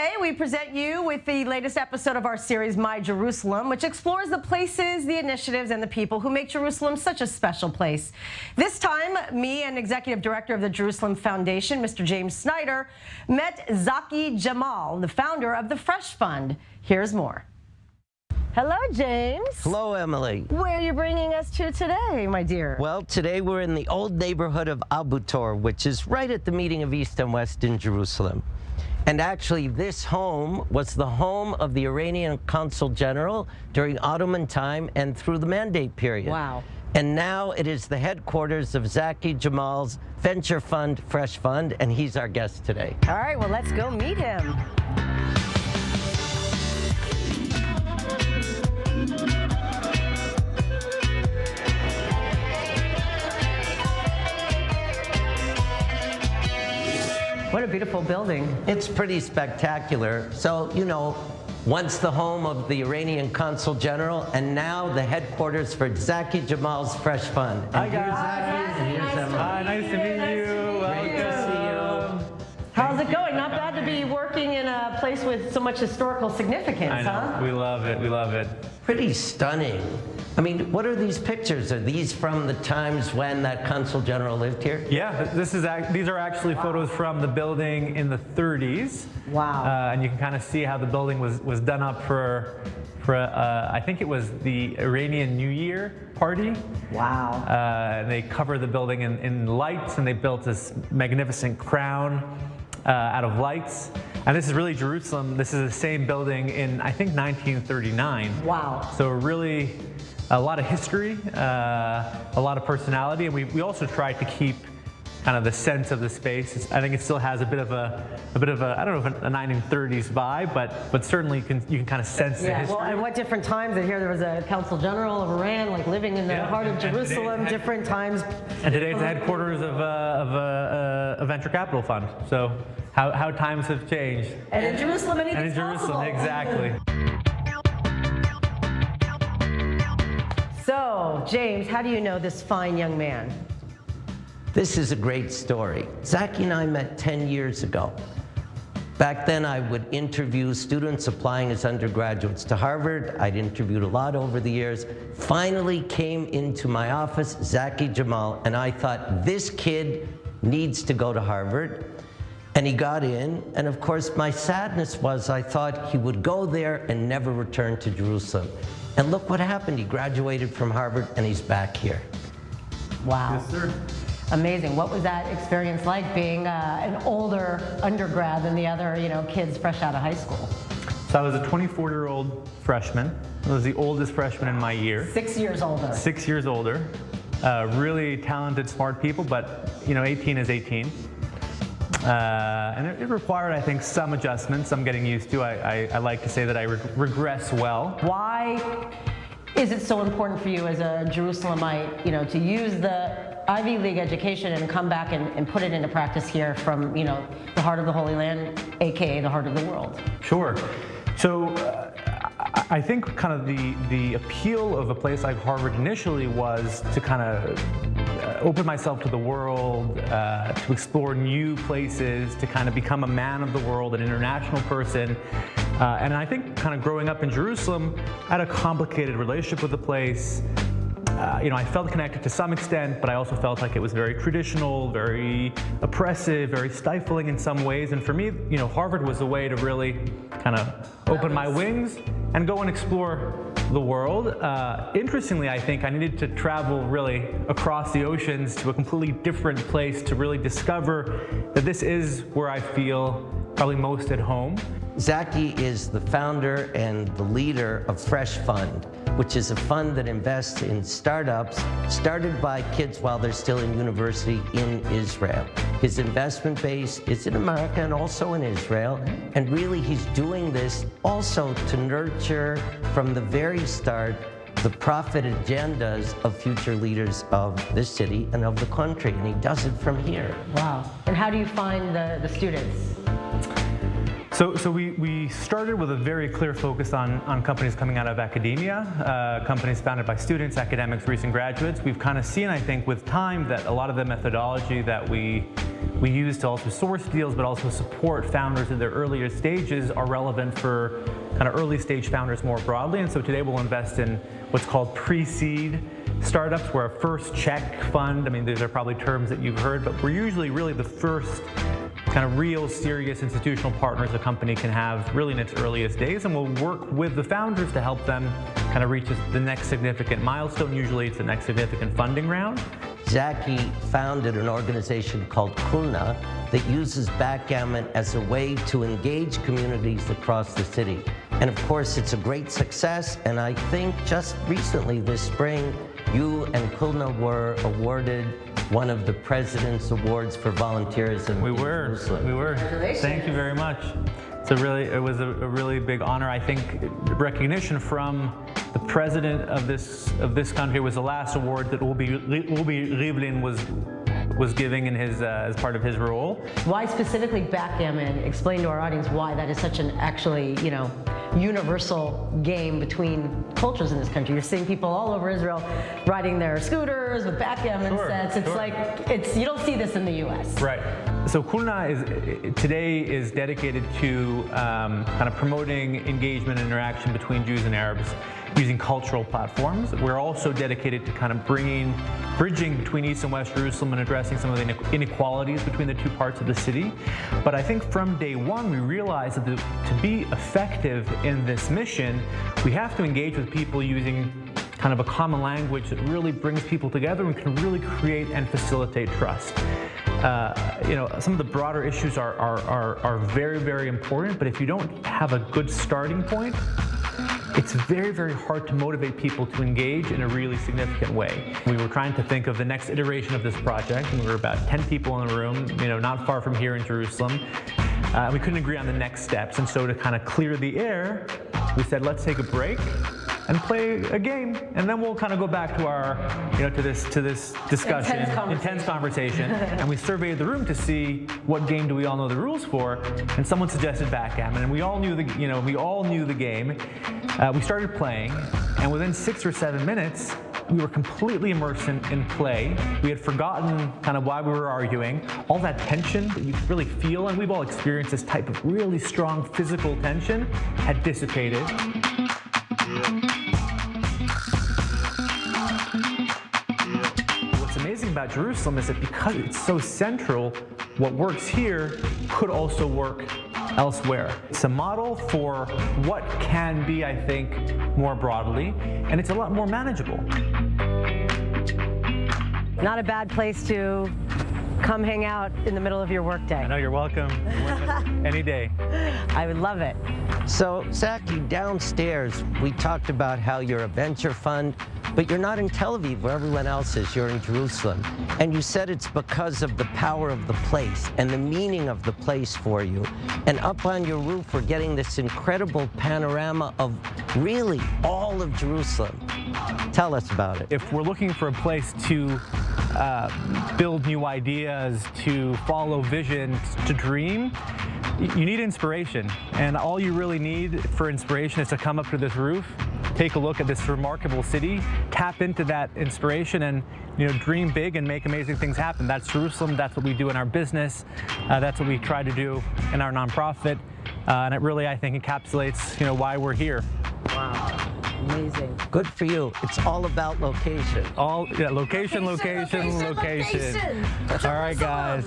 Today, we present you with the latest episode of our series, My Jerusalem, which explores the places, the initiatives, and the people who make Jerusalem such a special place. This time, me and Executive Director of the Jerusalem Foundation, Mr. James Snyder, met Zaki Djemal, the founder of the Fresh Fund. Here's more. Hello, James. Hello, Emily. Where are you bringing us to today, my dear? Well, today we're in the old neighborhood of Abu Tor, which is right at the meeting of East and West in Jerusalem. And actually, this home was the home of the Iranian Consul General during Ottoman time and through the Mandate period. Wow. And now it is the headquarters of Zaki Djemal's venture fund, Fresh Fund, and he's our guest today. All right, well, let's go meet him. What a beautiful building. It's pretty spectacular. So, you know, once the home of the Iranian Consul General, and now the headquarters for Zaki Djemal's Fresh Fund. And Hi, guys. here's Zaki, and here's Emily. Hi, nice to meet you. Great to see you. How's it going? Not bad to be working in a place with so much historical significance, I know. huh? We love it. We love it. Pretty stunning. I mean, what are these pictures? Are these from the times when that Consul General lived here? Yeah, these are actually photos from the building in the 30s. Wow. And you can kind of see how the building was done up for I think it was the Iranian New Year party. Wow. And they covered the building in lights, and they built this magnificent crown out of lights. And this is really Jerusalem. This is the same building in, I think, 1939. Wow. So really a lot of history, a lot of personality, and we also tried to keep kind of the sense of the space. I think it still has a bit of a I don't know if a 1930s vibe, but certainly you can kind of sense the history. Well, and what different times? I hear there was a Consul General of Iran, like living in the heart of Jerusalem, different times. And today it's the headquarters of a venture capital fund. So how times have changed. And in Jerusalem, anything's Jerusalem, exactly. So, James, how do you know this fine young man? This is a great story. Zaki and I met 10 years ago. Back then, I would interview students applying as undergraduates to Harvard. I'd interviewed a lot over the years. Finally came into my office, Zaki Djemal, and I thought, this kid needs to go to Harvard. And he got in, and of course, my sadness was I thought he would go there and never return to Jerusalem. And look what happened. He graduated from Harvard, and he's back here. Wow. Yes, sir. Amazing. What was that experience like, being an older undergrad than the other, kids fresh out of high school? So I was a 24-year-old freshman. I was the oldest freshman in my year. 6 years older. 6 years older. Really talented, smart people, but 18 is 18. And it required, I think, some adjustments I'm getting used to. I like to say that I regress well. Why is it so important for you as a Jerusalemite, to use the Ivy League education and come back and put it into practice here from, the heart of the Holy Land, aka the heart of the world? Sure. So I think kind of the appeal of a place like Harvard initially was to kind of open myself to the world, to explore new places, to kind of become a man of the world, an international person. And I think kind of growing up in Jerusalem, I had a complicated relationship with the place. I felt connected to some extent, but I also felt like it was very traditional, very oppressive, very stifling in some ways. And for me, Harvard was a way to really kind of open my wings and go and explore the world. Interestingly, I think I needed to travel really across the oceans to a completely different place to really discover that this is where I feel probably most at home. Zaki is the founder and the leader of Fresh Fund, which is a fund that invests in startups started by kids while they're still in university in Israel. His investment base is in America and also in Israel, and really he's doing this also to nurture from the very start the profit agendas of future leaders of this city and of the country, and he does it from here. Wow. And how do you find the students? So we started with a very clear focus on companies coming out of academia, companies founded by students, academics, recent graduates. We've kind of seen, I think, with time that a lot of the methodology that we we use to also source deals, but also support founders in their earlier stages are relevant for kind of early stage founders more broadly. And so today we'll invest in what's called pre-seed startups. We're a first check fund. I mean, these are probably terms that you've heard, but we're usually really the first kind of real serious institutional partners a company can have really in its earliest days, and we'll work with the founders to help them kind of reach the next significant milestone. Usually it's the next significant funding round. Zaki founded an organization called Kulna that uses backgammon as a way to engage communities across the city. And of course, it's a great success, and I think just recently this spring, you and Kulna were awarded one of the President's Awards for volunteerism. We were. Thank you very much. It was a really big honor. I think recognition from the president of this country was the last award that Ubi Rivlin was giving in his as part of his role. Why specifically backgammon? Explain to our audience why that is such an actually, universal game between cultures in this country. You're seeing people all over Israel riding their scooters with backgammon sets. It's you don't see this in the U.S. Right. So Kulna today is dedicated to kind of promoting engagement and interaction between Jews and Arabs using cultural platforms. We're also dedicated to kind of bridging between East and West Jerusalem and addressing some of the inequalities between the two parts of the city. But I think from day one, we realized that to be effective in this mission, we have to engage with people using kind of a common language that really brings people together and can really create and facilitate trust. Some of the broader issues are very, very important, but if you don't have a good starting point, it's very, very hard to motivate people to engage in a really significant way. We were trying to think of the next iteration of this project, and we were about 10 people in the room, not far from here in Jerusalem. We couldn't agree on the next steps, and so to kind of clear the air, we said, let's take a break and play a game, and then we'll kind of go back to our, to this discussion, intense conversation, and we surveyed the room to see what game do we all know the rules for, and someone suggested backgammon, and we all knew the game. We started playing, and within 6 or 7 minutes, we were completely immersed in play. We had forgotten kind of why we were arguing. All that tension that you really feel, and we've all experienced this type of really strong physical tension, had dissipated. What's amazing about Jerusalem is that because it's so central, what works here could also work elsewhere. It's a model for what can be, I think, more broadly, and it's a lot more manageable. Not a bad place to come hang out in the middle of your workday. I know, you're welcome. Any day. I would love it. So, Zaki, downstairs, we talked about how you're a venture fund, but you're not in Tel Aviv where everyone else is, you're in Jerusalem. And you said it's because of the power of the place and the meaning of the place for you. And up on your roof, we're getting this incredible panorama of really all of Jerusalem. Tell us about it. If we're looking for a place to build new ideas, to follow vision, to dream, you need inspiration. And all you really need for inspiration is to come up to this roof, take a look at this remarkable city, tap into that inspiration, and dream big and make amazing things happen. That's Jerusalem. That's what we do in our business. That's what we try to do in our nonprofit. And it really, I think, encapsulates why we're here. Wow. Amazing. Good for you. It's all about location. Location. All right, guys.